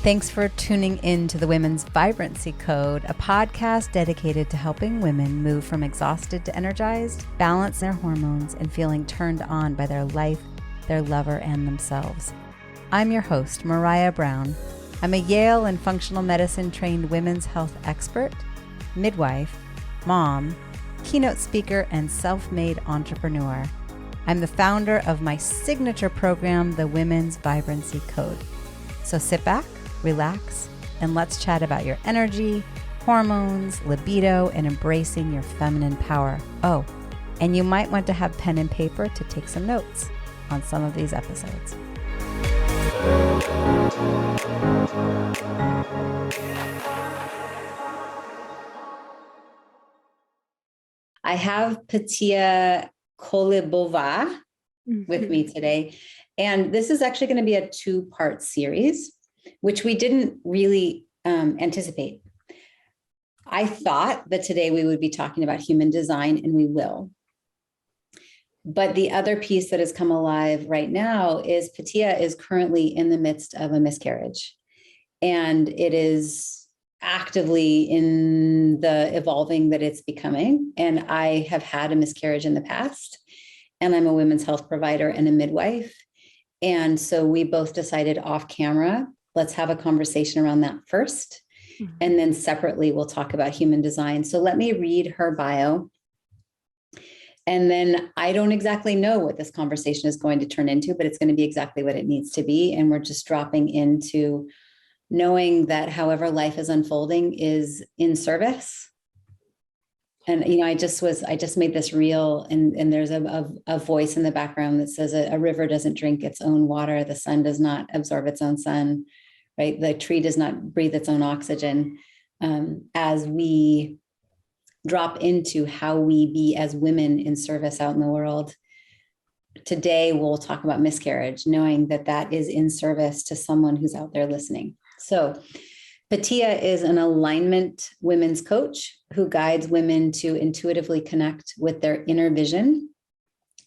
Thanks for tuning in to the Women's Vibrancy Code, a podcast dedicated to helping women move from exhausted to energized, balance their hormones, and feeling turned on by their life, their lover, and themselves. I'm your host, Maraya Brown. I'm a Yale and functional medicine trained women's health expert, midwife, mom, keynote speaker, and self-made entrepreneur. I'm the founder of my signature program, the Women's Vibrancy Code. So sit back, relax, and let's chat about your energy, hormones, libido, and embracing your feminine power. Oh, and you might want to have pen and paper to take some notes on some of these episodes. I have Petia Kolibova with me today, and this is actually going to be a two-part series, which we didn't really anticipate. I thought that today we would be talking about human design, and we will. But the other piece that has come alive right now is Petia is currently in the midst of a miscarriage, and it is actively in the evolving that it's becoming. And I have had a miscarriage in the past, and I'm a women's health provider and a midwife. And so we both decided off camera, let's have a conversation around that first. Mm-hmm. And then separately, we'll talk about human design. So let me read her bio. And then I don't exactly know what this conversation is going to turn into, but it's going to be exactly what it needs to be. And we're just dropping into knowing that however life is unfolding is in service. And, you know, I just made this reel, and there's a voice in the background that says a river doesn't drink its own water. The sun does not absorb its own sun, right? The tree does not breathe its own oxygen. As we drop into how we be as women in service out in the world. Today, we'll talk about miscarriage, knowing that that is in service to someone who's out there listening. So Petia is an alignment women's coach who guides women to intuitively connect with their inner vision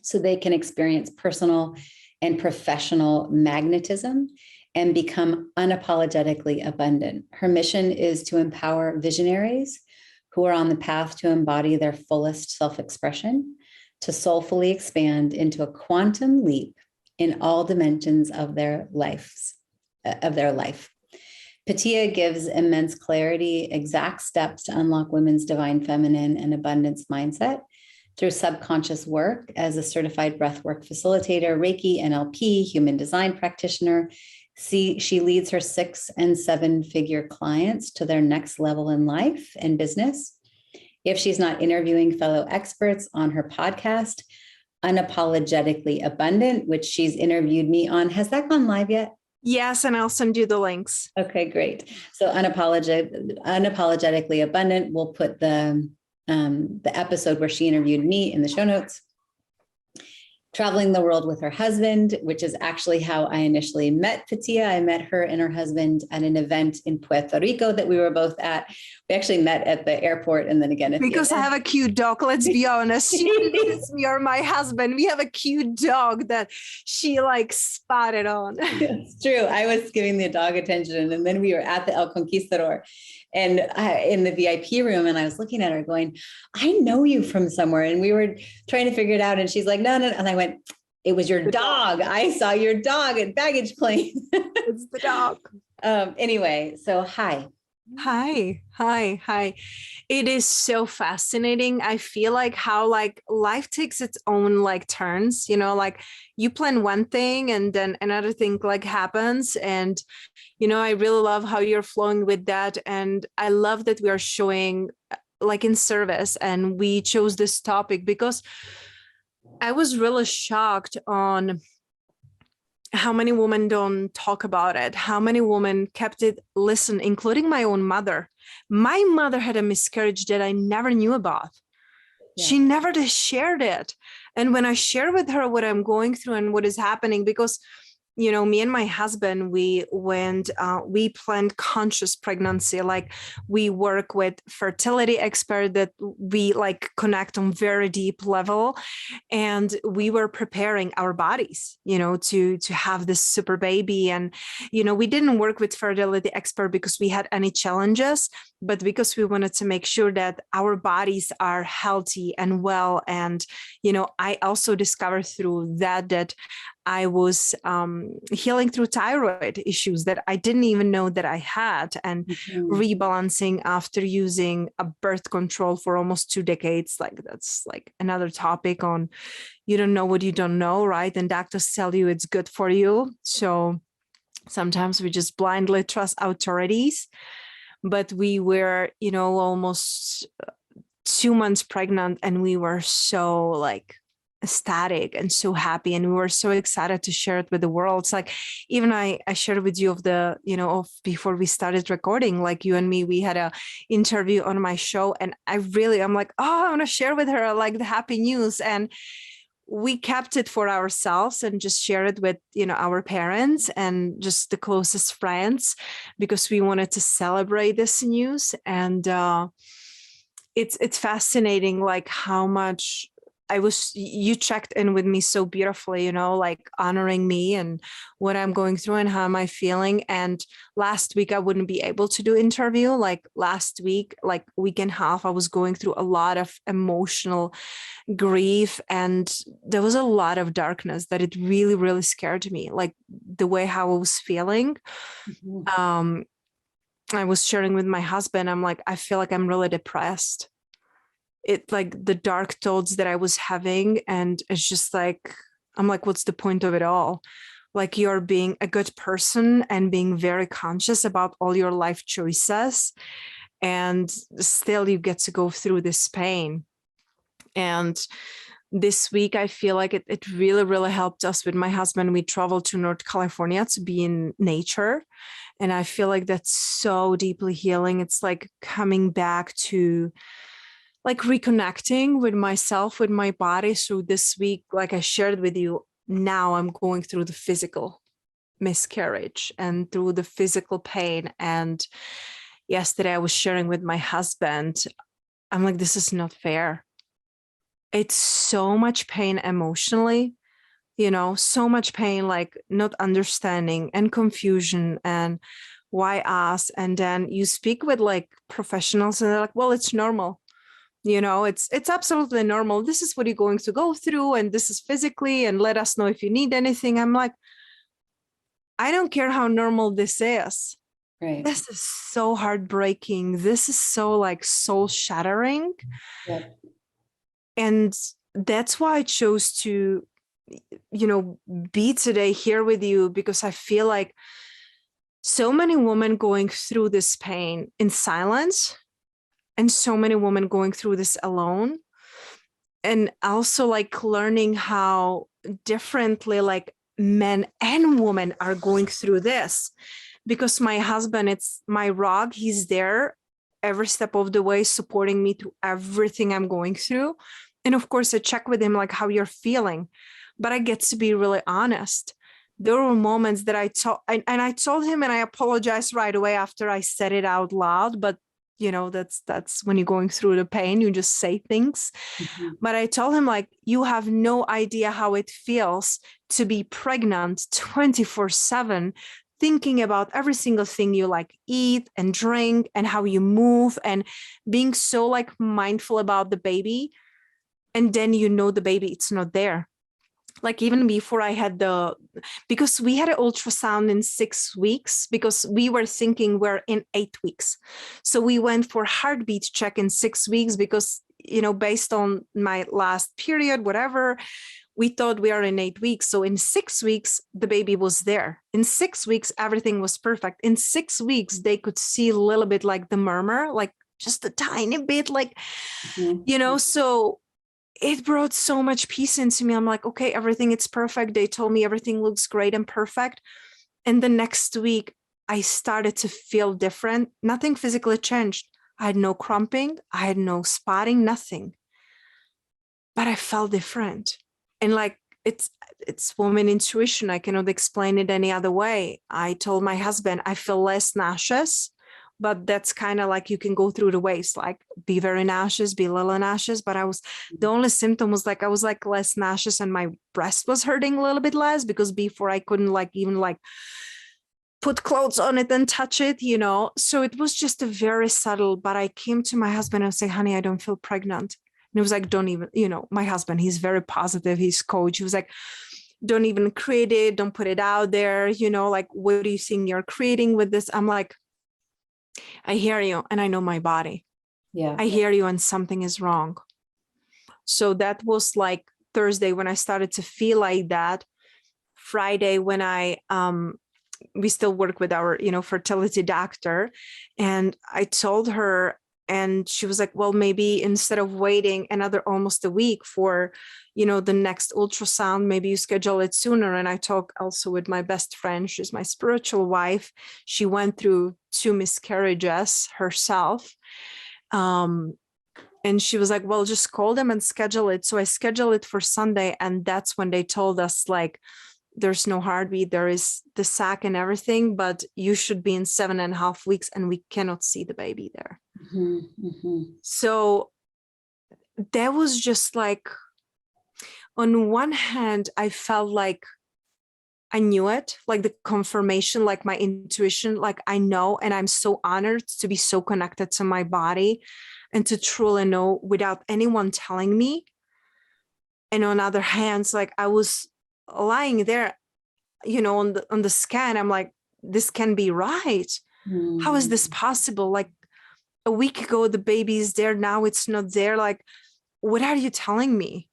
so they can experience personal and professional magnetism and become unapologetically abundant. Her mission is to empower visionaries who are on the path to embody their fullest self-expression, to soulfully expand into a quantum leap in all dimensions of their life. Petia gives immense clarity, exact steps to unlock women's divine feminine and abundance mindset through subconscious work as a certified breathwork facilitator, reiki, NLP, human design practitioner. She leads her 6- and 7-figure clients to their next level in life and business. If she's not interviewing fellow experts on her podcast, Unapologetically Abundant, which she's interviewed me on. Has that gone live yet? Yes, and I'll send you the links. Okay, great. So Unapologetically Abundant, we'll put the episode where she interviewed me in the show notes. Traveling the world with her husband, which is actually how I initially met Petia. I met her and her husband at an event in Puerto Rico that we were both at. We actually met at the airport and then again at because I have a cute dog. Let's be honest. She is me or my husband. We have a cute dog that she like spotted on. It's true. I was giving the dog attention, and then we were at the El Conquistador and in the VIP room, and I was looking at her going, I know you from somewhere. And we were trying to figure it out. And she's like, no. And I went, it was your dog. I saw your dog at baggage claim. It's the dog. Anyway, so hi. Hi. It is so fascinating. I feel like how like life takes its own like turns, you know, like you plan one thing and then another thing like happens. And, you know, I really love how you're flowing with that. And I love that we are showing like in service, and we chose this topic because I was really shocked on how many women don't talk about it, how many women kept it listen, including my own mother. My mother had a miscarriage that I never knew about. Yeah. She never shared it. And when I share with her what I'm going through and what is happening, because me and my husband, we planned conscious pregnancy. Like, we work with fertility expert that we like connect on very deep level. And we were preparing our bodies, to have this super baby. And, we didn't work with fertility expert because we had any challenges, but because we wanted to make sure that our bodies are healthy and well. And, I also discovered through that I was healing through thyroid issues that I didn't even know that I had, and rebalancing after using a birth control for almost 2 decades. Like, that's like another topic on, you don't know what you don't know, right? And doctors tell you it's good for you. So sometimes we just blindly trust authorities. But we were, almost 2 months pregnant, and we were so like ecstatic and so happy, and we were so excited to share it with the world. It's like, even I shared with you of before we started recording, like, you and me, we had a interview on my show, and I'm like, oh, I want to share with her like the happy news. And we kept it for ourselves and just share it with our parents and just the closest friends, because we wanted to celebrate this news. And it's fascinating, like, how much you checked in with me so beautifully, like honoring me and what I'm going through and how am I feeling. And last week I wouldn't be able to do interview. Like, last week, like week and a half, I was going through a lot of emotional grief, and there was a lot of darkness that it really, really scared me, like the way how I was feeling. I was sharing with my husband, I'm like, I feel like I'm really depressed. It like the dark thoughts that I was having, and it's just like, I'm like, what's the point of it all? Like, you're being a good person and being very conscious about all your life choices, and still you get to go through this pain. And this week, I feel like it really, really helped us with my husband. We traveled to North California to be in nature. And I feel like that's so deeply healing. It's like coming back to like reconnecting with myself, with my body. So this week, like I shared with you, now I'm going through the physical miscarriage and through the physical pain. And yesterday I was sharing with my husband, I'm like, this is not fair. It's so much pain emotionally, so much pain, like not understanding and confusion and why us. And then you speak with like professionals and they're like, well, it's normal. It's absolutely normal. This is what you're going to go through, and this is physically, and let us know if you need anything. I'm like, I don't care how normal this is. Right. This is so heartbreaking. This is so like soul shattering. Yep. And that's why I chose to, be today here with you, because I feel like so many women going through this pain in silence, and so many women going through this alone, and also like learning how differently like men and women are going through this. Because my husband, it's my rock, he's there every step of the way supporting me through everything I'm going through. And of course I check with him like how you're feeling, but I get to be really honest. There were moments that I told him, and I apologized right away after I said it out loud, but that's when you're going through the pain, you just say things. But I told him, like, you have no idea how it feels to be pregnant 24/7, thinking about every single thing you like eat and drink and how you move, and being so like mindful about the baby. And then the baby, it's not there. Like, even before I had because we had an ultrasound in 6 weeks, because we were thinking we're in 8 weeks. So we went for heartbeat check in 6 weeks because, based on my last period, whatever, we thought we are in 8 weeks. So in 6 weeks, the baby was there. In 6 weeks, everything was perfect. In 6 weeks, they could see a little bit like the murmur, like just a tiny bit, like, so it brought so much peace into me. I'm like, okay, everything, it's perfect. They told me everything looks great and perfect. And the next week, I started to feel different. Nothing physically changed. I had no cramping. I had no spotting, nothing. But I felt different. And like, it's woman intuition. I cannot explain it any other way. I told my husband, I feel less nauseous, but that's kind of like you can go through the waves, like be very nauseous, be a little nauseous. But the only symptom was like, I was like less nauseous and my breast was hurting a little bit less, because before I couldn't like even like put clothes on it and touch it, you know? So it was just a very subtle, but I came to my husband and say, honey, I don't feel pregnant. And he was like, don't even, you know, my husband, he's very positive. He's coach. He was like, don't even create it. Don't put it out there. You know, like, what do you think you're creating with this? I'm like, I hear you. And I know my body. Yeah. I hear you and something is wrong. So that was like Thursday when I started to feel like that. Friday when we still work with our, you know, fertility doctor. And I told her, and she was like, well, maybe instead of waiting another almost a week for, you know, the next ultrasound, maybe you schedule it sooner. And I talked also with my best friend. She's my spiritual wife. She went through 2 miscarriages herself. And she was like, well, just call them and schedule it. So I scheduled it for Sunday. And that's when they told us, like, there's no heartbeat, there is the sac and everything, but you should be in 7.5 weeks and we cannot see the baby there. Mm-hmm, mm-hmm. So that was just like, on one hand, I felt like I knew it, like the confirmation, like my intuition, like I know, and I'm so honored to be so connected to my body and to truly know without anyone telling me. And on other hands, like I was lying there, you know, on the scan, I'm like, this can be right. How is this possible? Like a week ago, the baby is there. Now it's not there. Like, what are you telling me?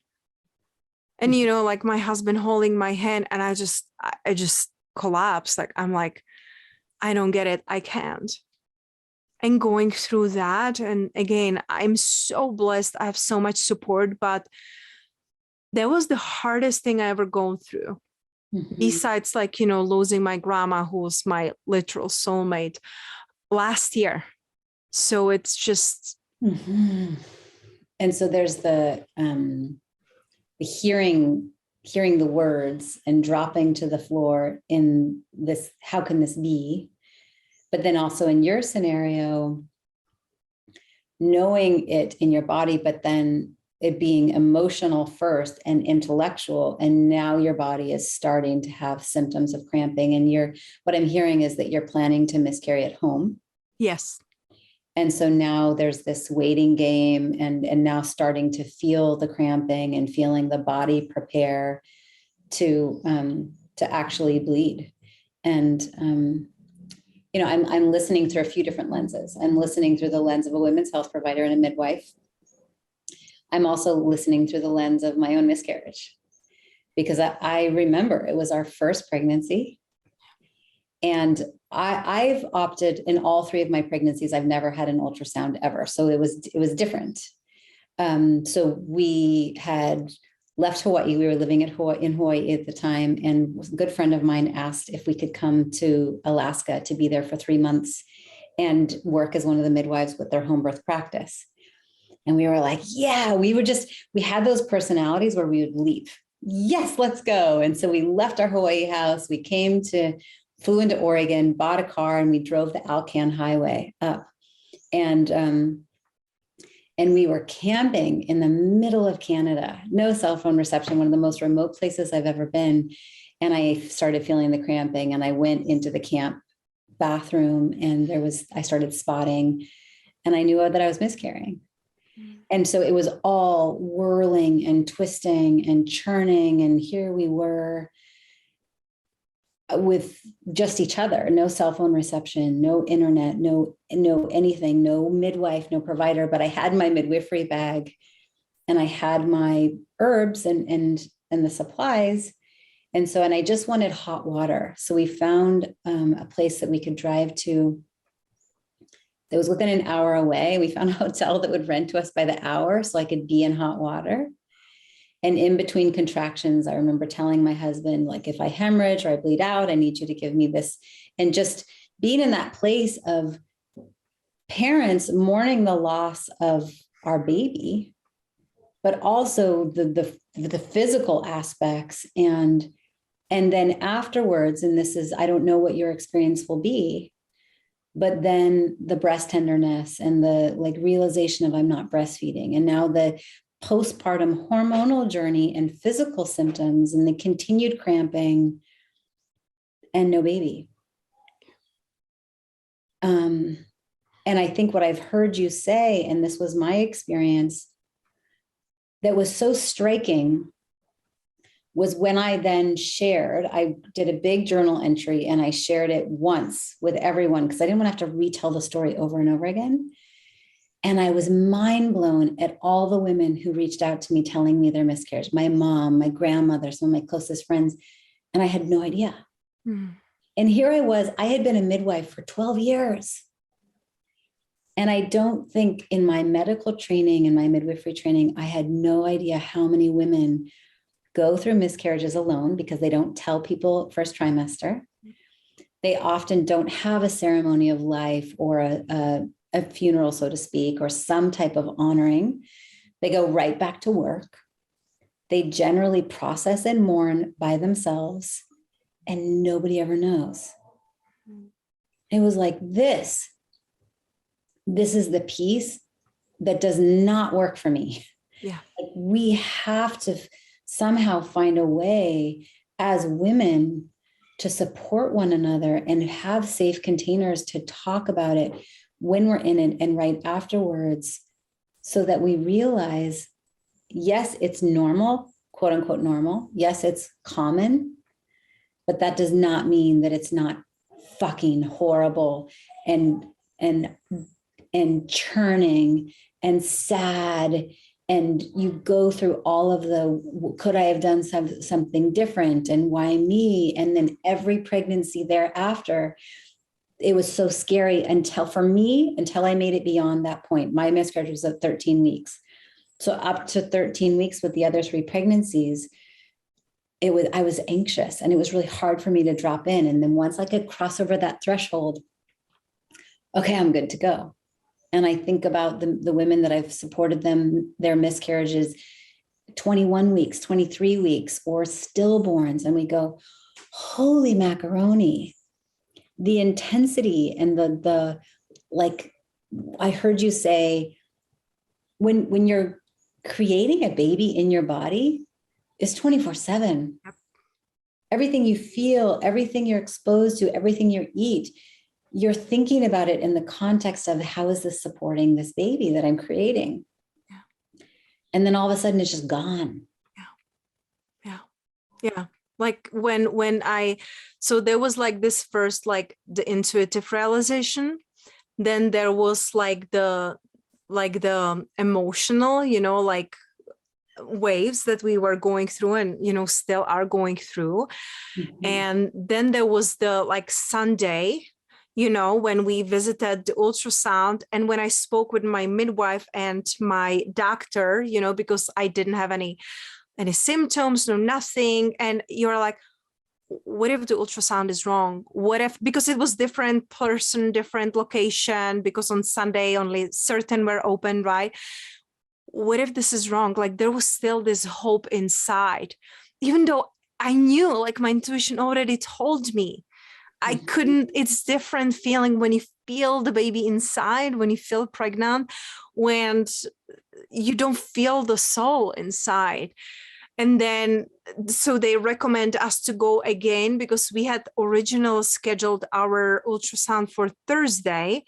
And, you know, like my husband holding my hand, and I just collapsed. Like, I'm like, I don't get it. I can't. And going through that. And again, I'm so blessed. I have so much support, but that was the hardest thing I ever gone through. Mm-hmm. Besides, like, you know, losing my grandma, who was my literal soulmate last year. So it's just. Mm-hmm. And so there's the hearing the words and dropping to the floor in this, how can this be? But then also in your scenario, knowing it in your body, but then it being emotional first and intellectual. And now your body is starting to have symptoms of cramping. And what I'm hearing is that you're planning to miscarry at home. Yes. And so now there's this waiting game, and now starting to feel the cramping and feeling the body prepare to actually bleed. And, you know, I'm listening through a few different lenses. I'm listening through the lens of a women's health provider and a midwife. I'm also listening through the lens of my own miscarriage, because I remember it was our first pregnancy. And I've opted in all 3 of my pregnancies. I've never had an ultrasound ever. So it was different. So we had left Hawaii. We were living in Hawaii at the time. And a good friend of mine asked if we could come to Alaska to be there for 3 months and work as one of the midwives with their home birth practice. And we were like, yeah, we had those personalities where we would leave. Yes, let's go. And so we left our Hawaii house. We flew into Oregon, bought a car, and we drove the Alcan Highway up. And we were camping in the middle of Canada, no cell phone reception, one of the most remote places I've ever been. And I started feeling the cramping, and I went into the camp bathroom, and I started spotting, and I knew that I was miscarrying. And so it was all whirling and twisting and churning. And here we were with just each other, no cell phone reception, no internet, no anything, no midwife, no provider. But I had my midwifery bag, and I had my herbs and the supplies. And I just wanted hot water. So we found a place that we could drive to that was within an hour away. We found a hotel that would rent to us by the hour so I could be in hot water. And in between contractions, I remember telling my husband, like, if I hemorrhage or I bleed out, I need you to give me this. And just being in that place of parents mourning the loss of our baby, but also the physical aspects. And then afterwards, and this is, I don't know what your experience will be, but then the breast tenderness and the like realization of I'm not breastfeeding. And now the postpartum hormonal journey and physical symptoms and the continued cramping and no baby. And I think what I've heard you say, and this was my experience, that was so striking was when I then shared, I did a big journal entry and I shared it once with everyone because I didn't want to have to retell the story over and over again. And I was mind blown at all the women who reached out to me telling me their miscarriage, my mom, my grandmother, some of my closest friends. And I had no idea. Mm. And here I was, I had been a midwife for 12 years. And I don't think in my medical training and my midwifery training, I had no idea how many women go through miscarriages alone because they don't tell people first trimester. They often don't have a ceremony of life or a funeral, so to speak, or some type of honoring. They go right back to work. They generally process and mourn by themselves, and nobody ever knows. It was like, this is the piece that does not work for me. Yeah. Like, we have to somehow find a way as women to support one another and have safe containers to talk about it when we're in it and right afterwards, so that we realize, yes, it's normal, quote unquote normal. Yes, it's common, but that does not mean that it's not fucking horrible and churning and sad. And you go through all of the, could I have done something different and why me? And then every pregnancy thereafter, it was so scary until I made it beyond that point. My miscarriage was at 13 weeks. So up to 13 weeks with the other 3 pregnancies, I was anxious and it was really hard for me to drop in. And then once I could cross over that threshold, okay, I'm good to go. And I think about the women that I've supported their miscarriages, 21 weeks, 23 weeks, or stillborns. And we go, holy macaroni, the intensity and the like, I heard you say, when you're creating a baby in your body, is 24/7. Yep. Everything you feel, everything you're exposed to, everything you eat, you're thinking about it in the context of how is this supporting this baby that I'm creating? Yeah. And then all of a sudden it's just gone. Yeah. Like so there was like this first, like the intuitive realization. Then there was like the emotional, like waves that we were going through and, still are going through. Mm-hmm. And then there was the like Sunday, when we visited the ultrasound and when I spoke with my midwife and my doctor, because I didn't have any symptoms, no nothing. And you're like, what if the ultrasound is wrong? What if, because it was different person, different location, because on Sunday only certain were open, right? What if this is wrong? Like there was still this hope inside, even though I knew, like my intuition already told me. I couldn't, it's different feeling when you feel the baby inside, when you feel pregnant, when you don't feel the soul inside. And then, so they recommend us to go again because we had originally scheduled our ultrasound for Thursday.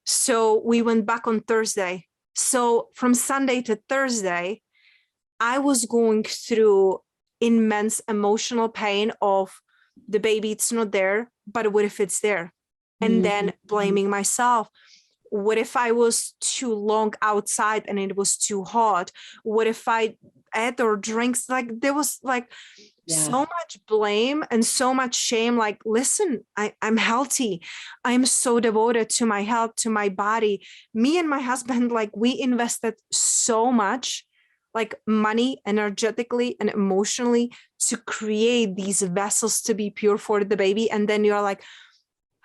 So we went back on Thursday. So from Sunday to Thursday, I was going through immense emotional pain of the baby, it's not there, but what if it's there? And then blaming myself. What if I was too long outside and it was too hot? What if I ate or drinks? Like there was like so much blame and so much shame. Like, listen, I'm healthy. I'm so devoted to my health, to my body. Me and my husband, like we invested so much, like money, energetically and emotionally to create these vessels to be pure for the baby. And then you're like,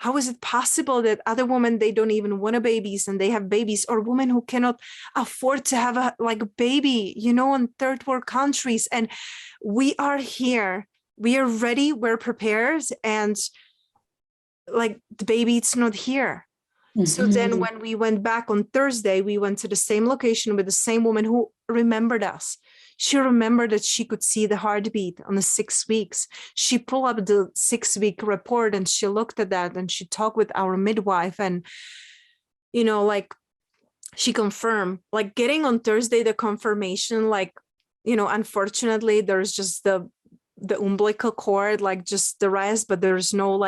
How is it possible that other women, they don't even want a babies and they have babies, or women who cannot afford to have a baby, in third world countries. And we are here, we are ready, we're prepared, and the baby, it's not here. So then when we went back on Thursday, we went to the same location with the same woman who remembered us. She remembered that she could see the heartbeat on the 6 weeks. She pulled up the 6-week report and she looked at that and she talked with our midwife, and, she confirmed, getting on Thursday, the confirmation, unfortunately, there's just the umbilical cord, just the rest, but there's no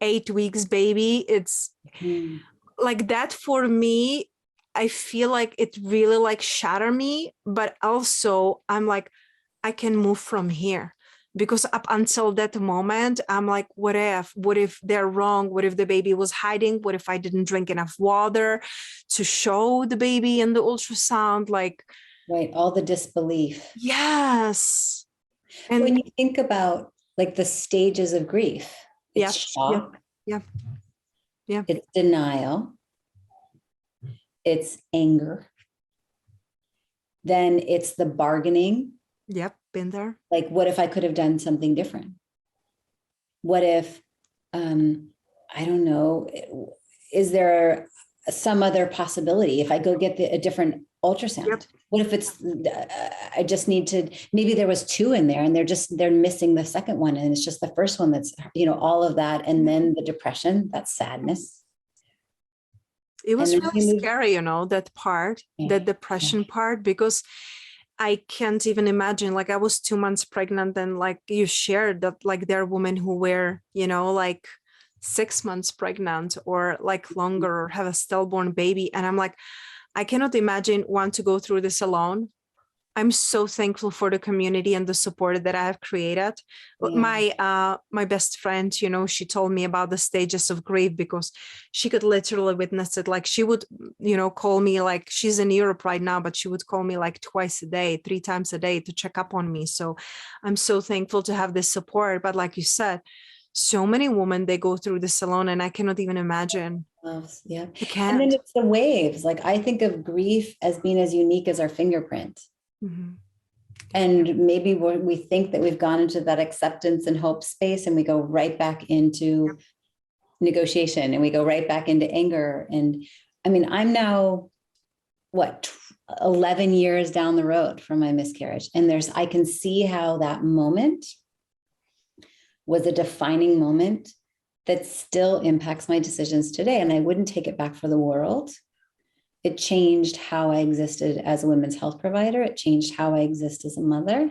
8 weeks baby. It's that for me. I feel like it really shattered me, but also I'm I can move from here, because up until that moment, I'm what if they're wrong? What if the baby was hiding? What if I didn't drink enough water to show the baby in the ultrasound? Right. All the disbelief. Yes. And when you think about the stages of grief, it's shock. Yeah. It's denial. It's anger. Then it's the bargaining. Yep, been there. What if I could have done something different? What if, I don't know, is there some other possibility if I go get a different ultrasound? Yep. What if it's, I just need to, maybe there was 2 in there and they're missing the second one. And it's just the first one that's, all of that. And then the depression, that sadness. It was really scary, that part, the depression part, because I can't even imagine, I was 2 months pregnant, and you shared that, there are women who were, 6 months pregnant or longer, or have a stillborn baby. And I'm I cannot imagine want to go through this alone. I'm so thankful for the community and the support that I have created. Yeah. My best friend, she told me about the stages of grief, because she could literally witness it. She would, call me, she's in Europe right now, but she would call me twice a day, 3 times a day to check up on me. So I'm so thankful to have this support. But like you said, so many women, they go through this alone, and I cannot even imagine. Yeah. I can't. And then it's the waves. I think of grief as being as unique as our fingerprint. Mm-hmm. And maybe we think that we've gone into that acceptance and hope space, and we go right back into negotiation, and we go right back into anger. And I mean, I'm now 11 years down the road from my miscarriage, and I can see how that moment was a defining moment that still impacts my decisions today. And I wouldn't take it back for the world. It changed how I existed as a women's health provider. It changed how I exist as a mother.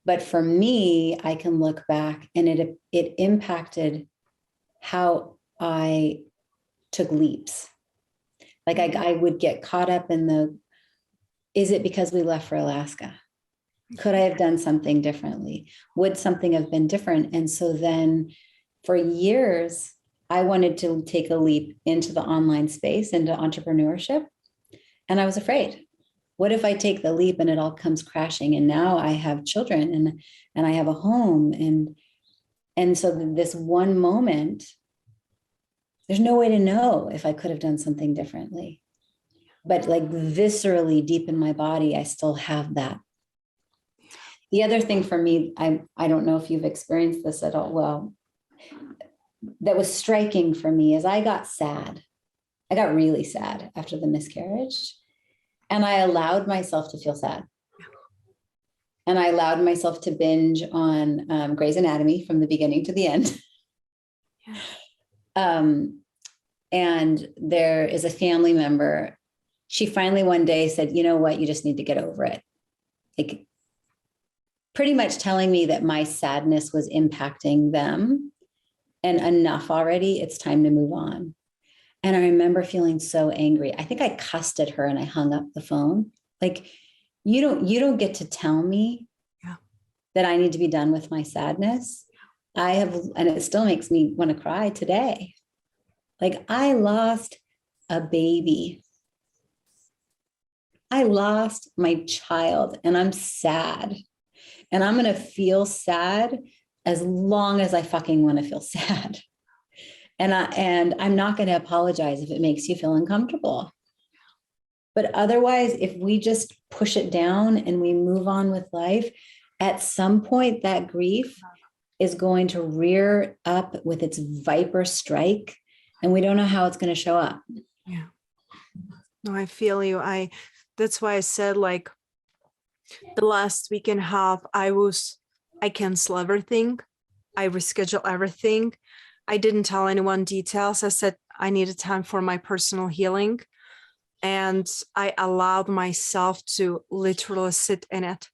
But for me, I can look back, and it impacted how I took leaps. I would get caught up in is it because we left for Alaska? Could I have done something differently? Would something have been different? And so then for years, I wanted to take a leap into the online space, into entrepreneurship. And I was afraid. What if I take the leap and it all comes crashing? And now I have children and I have a home. And so this one moment, there's no way to know if I could have done something differently. But viscerally deep in my body, I still have that. The other thing for me, I don't know if you've experienced this at all. Well, that was striking for me is I got sad. I got really sad after the miscarriage, and I allowed myself to feel sad. And I allowed myself to binge on Grey's Anatomy from the beginning to the end. And there is a family member. She finally one day said, "You know what? You just need to get over it." Pretty much telling me that my sadness was impacting them, and enough already. It's time to move on. And I remember feeling so angry. I think I cussed at her and I hung up the phone. You don't get to tell me that I need to be done with my sadness. And it still makes me want to cry today. I lost a baby. I lost my child, and I'm sad. And I'm going to feel sad as long as I fucking want to feel sad. And I'm not going to apologize if it makes you feel uncomfortable. But otherwise, if we just push it down and we move on with life, at some point that grief is going to rear up with its viper strike, and we don't know how it's going to show up. Yeah. No, I feel you. That's why I said, like, the last week and a half, I cancel everything. I reschedule everything. I didn't tell anyone details. I said I needed time for my personal healing. And I allowed myself to literally sit in it,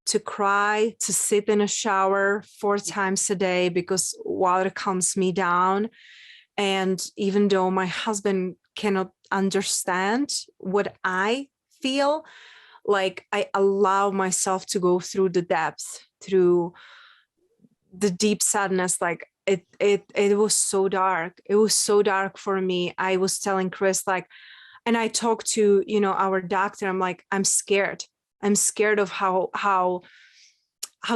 to cry, to sit in a shower 4 times a day because water calms me down. And even though my husband cannot understand what I feel, like, I allow myself to go through the depths, through the deep sadness. Like, it was so dark. It was so dark for me. I was telling Chris, like, and I talked to, our doctor. I'm like, I'm scared. I'm scared of how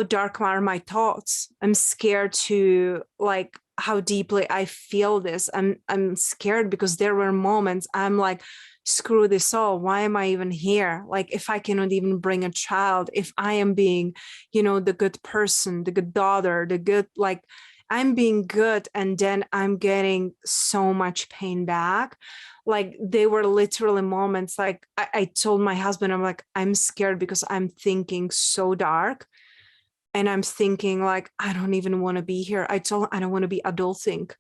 dark are my thoughts. I'm scared to, like, how deeply I feel this. I'm scared because there were moments I'm like, screw this all. Why am I even here? Like, if I cannot even bring a child, if I am being, the good person, the good daughter, the good, like, I'm being good, and then I'm getting so much pain back. Like, they were literally moments, like, I told my husband, I'm like, I'm scared because I'm thinking so dark. And I'm thinking, like, I don't even want to be here. I don't want to be adulting.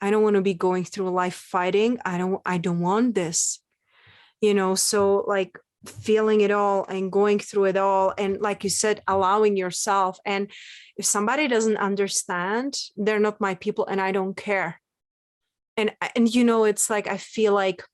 I don't want to be going through life fighting. I don't want this, so, like, feeling it all and going through it all. And like you said, allowing yourself. And if somebody doesn't understand, they're not my people, and I don't care. And it's like, I feel like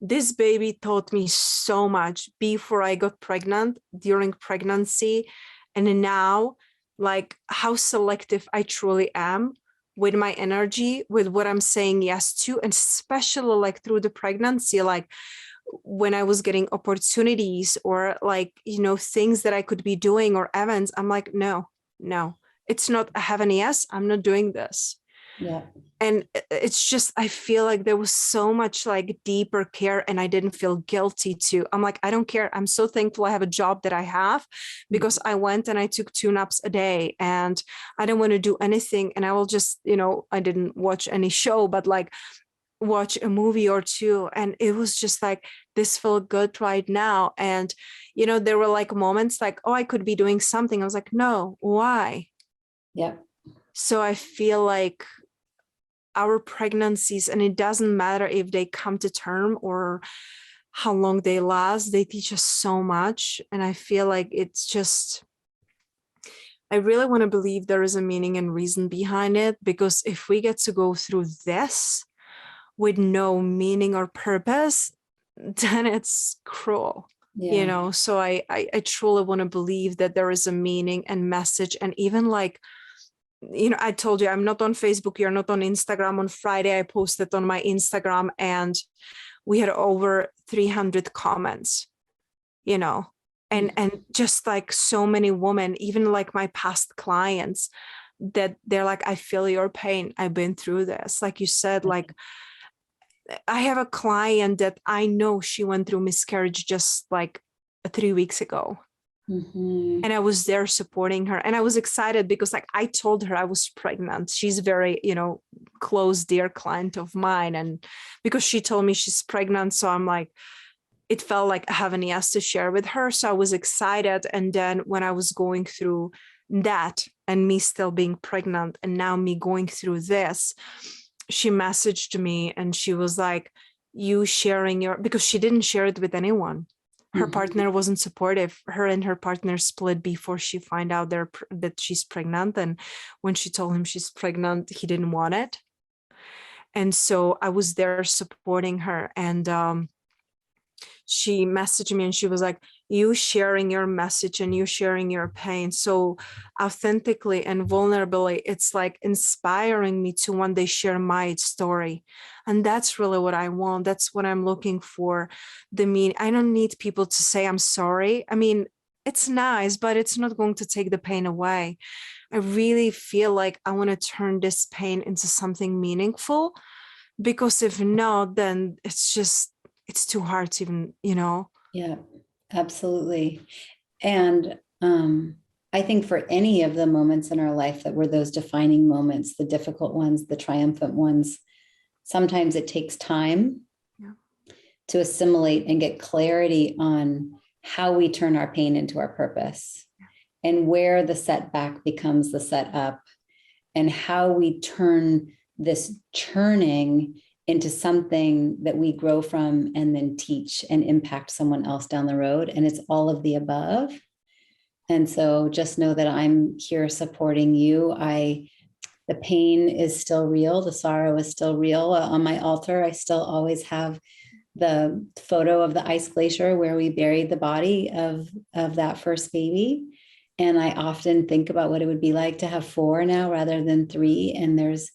this baby taught me so much before I got pregnant, during pregnancy, and now, like, how selective I truly am with my energy, with what I'm saying yes to, and especially, like, through the pregnancy, like, when I was getting opportunities or, like, things that I could be doing or events, I'm like, no, it's not a heaven yes, I'm not doing this. Yeah. And it's just, I feel like there was so much, like, deeper care, and I didn't feel guilty too. I'm like, I don't care. I'm so thankful I have a job that I have, because I went and I took 2 naps a day, and I don't want to do anything. And I will just, I didn't watch any show, but, like, watch a movie or two. And it was just like, this felt good right now. And, there were, like, moments like, oh, I could be doing something. I was like, no, why? Yeah. So I feel like our pregnancies, and it doesn't matter if they come to term or how long they last, they teach us so much. And I feel like it's just, I really want to believe there is a meaning and reason behind it, because if we get to go through this with no meaning or purpose, then it's cruel. Yeah. So I truly want to believe that there is a meaning and message. And even, like, I told you, I'm not on Facebook, you're not on Instagram. On Friday, I posted on my Instagram, and we had over 300 comments, and just, like, so many women, even, like, my past clients, that they're like, I feel your pain. I've been through this. Like you said, like, I have a client that I know she went through miscarriage just, like, 3 weeks ago. Mm-hmm. And I was there supporting her. And I was excited because, like, I told her I was pregnant. She's very, close, dear client of mine. And because she told me she's pregnant, so I'm like, it felt like I have an yes to share with her. So I was excited. And then when I was going through that, and me still being pregnant, and now me going through this, she messaged me and she was like, you sharing because she didn't share it with anyone. Her partner wasn't supportive. Her and her partner split before she found out that she's pregnant. And when she told him she's pregnant, he didn't want it. And so I was there supporting her. And she messaged me and she was like, you sharing your message and you sharing your pain so authentically and vulnerably, it's like inspiring me to one day share my story. And that's really what I want. That's what I'm looking for. I don't need people to say I'm sorry. I mean, it's nice, but it's not going to take the pain away. I really feel like I want to turn this pain into something meaningful, because if not, then it's too hard to even, Yeah, absolutely. And I think for any of the moments in our life that were those defining moments, the difficult ones, the triumphant ones, sometimes it takes time to assimilate and get clarity on how we turn our pain into our purpose, and where the setback becomes the setup, and how we turn this churning into something that we grow from and then teach and impact someone else down the road. And it's all of the above. And so just know that I'm here supporting you. The pain is still real. The sorrow is still real. On my altar, I still always have the photo of the ice glacier where we buried the body of that first baby. And I often think about what it would be like to have 4 now rather than 3. And there's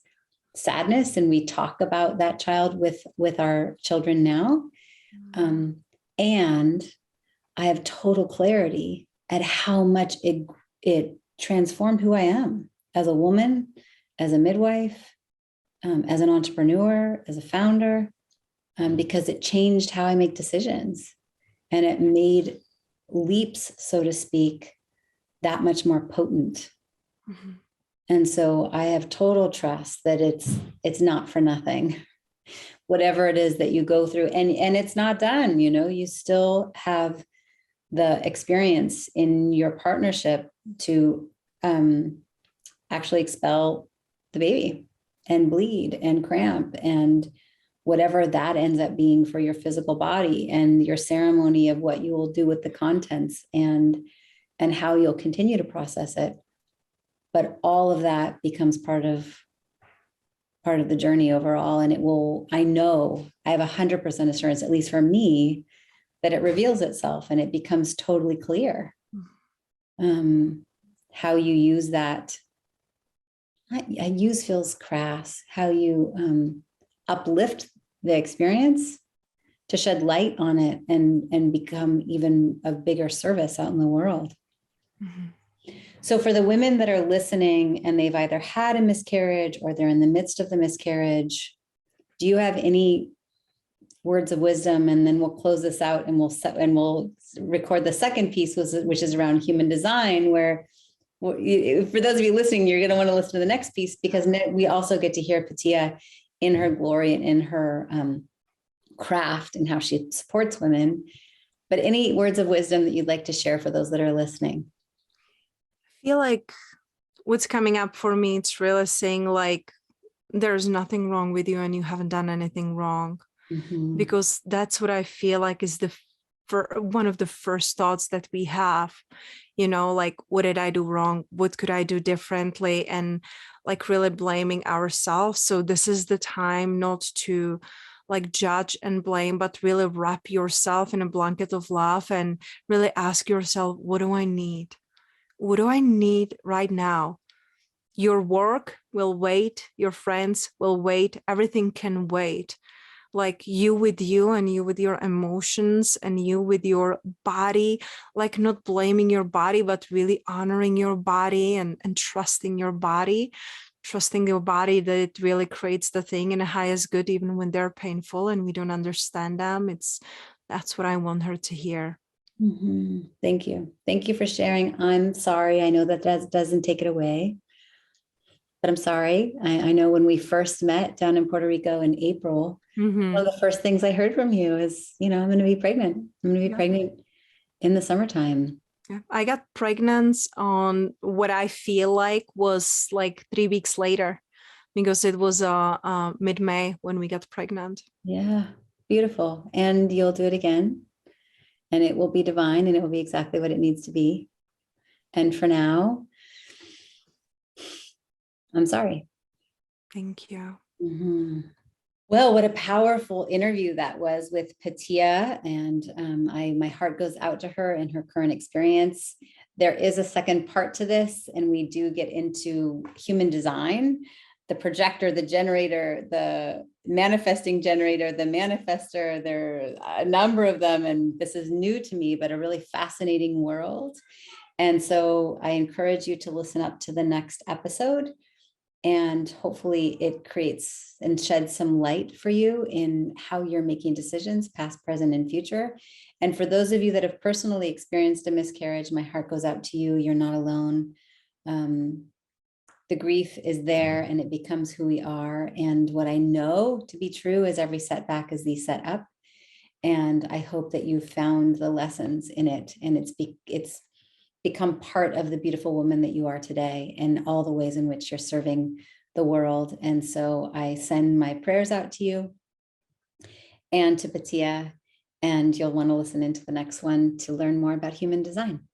sadness. And we talk about that child with our children now. And I have total clarity at how much it transformed who I am as a woman, as a midwife, as an entrepreneur, as a founder, because it changed how I make decisions, and it made leaps, so to speak, that much more potent. Mm-hmm. And so I have total trust that it's not for nothing, whatever it is that you go through, and it's not done. You still have the experience in your partnership to actually expel the baby and bleed and cramp and whatever that ends up being for your physical body, and your ceremony of what you will do with the contents and how you'll continue to process it. But all of that becomes part of the journey overall. And I know I have 100% assurance, at least for me, that it reveals itself and it becomes totally clear how you use that. Use feels crass, how you uplift the experience to shed light on it and become even a bigger service out in the world. Mm-hmm. So for the women that are listening and they've either had a miscarriage or they're in the midst of the miscarriage, do you have any words of wisdom? And then we'll close this out and we'll record the second piece, which is around human design, where for those of you listening, you're going to want to listen to the next piece, because we also get to hear Petia in her glory and in her craft and how she supports women. But any words of wisdom that you'd like to share for those that are listening? I feel like what's coming up for me, it's really saying like, there's nothing wrong with you and you haven't done anything wrong. Mm-hmm. Because that's what I feel like is one of the first thoughts that we have, like, what did I do wrong? What could I do differently? And like really blaming ourselves. So this is the time not to like judge and blame, but really wrap yourself in a blanket of love and really ask yourself, what do I need? What do I need right now? Your work will wait. Your friends will wait. Everything can wait. Like you with you and you with your emotions and you with your body, like not blaming your body, but really honoring your body and trusting your body that it really creates the thing in the highest good, even when they're painful and we don't understand them. That's what I want her to hear. Mm-hmm. Thank you. Thank you for sharing. I'm sorry. I know that doesn't take it away, but I'm sorry. I know when we first met down in Puerto Rico in April, mm-hmm. One of the first things I heard from you is, I'm going to be pregnant. I'm going to be pregnant in the summertime. Yeah. I got pregnant on what I feel like was like 3 weeks later, because it was mid-May when we got pregnant. Yeah, beautiful. And you'll do it again. And it will be divine and it will be exactly what it needs to be. And for now, I'm sorry. Thank you. Mm-hmm. Well, what a powerful interview that was with Petia. And my heart goes out to her and her current experience. There is a second part to this, and we do get into human design, the projector, the generator, the manifesting generator, the manifester. There are a number of them, and this is new to me, but a really fascinating world. And so I encourage you to listen up to the next episode, and hopefully it creates and sheds some light for you in how you're making decisions, past, present, and future. And for those of you that have personally experienced a miscarriage, my heart goes out to you. You're not alone. The grief is there, and it becomes who we are. And what I know to be true is every setback is the setup. And I hope that you found the lessons in it, and it's become part of the beautiful woman that you are today, and all the ways in which you're serving the world. And so I send my prayers out to you and to Petia, and you'll want to listen into the next one to learn more about human design.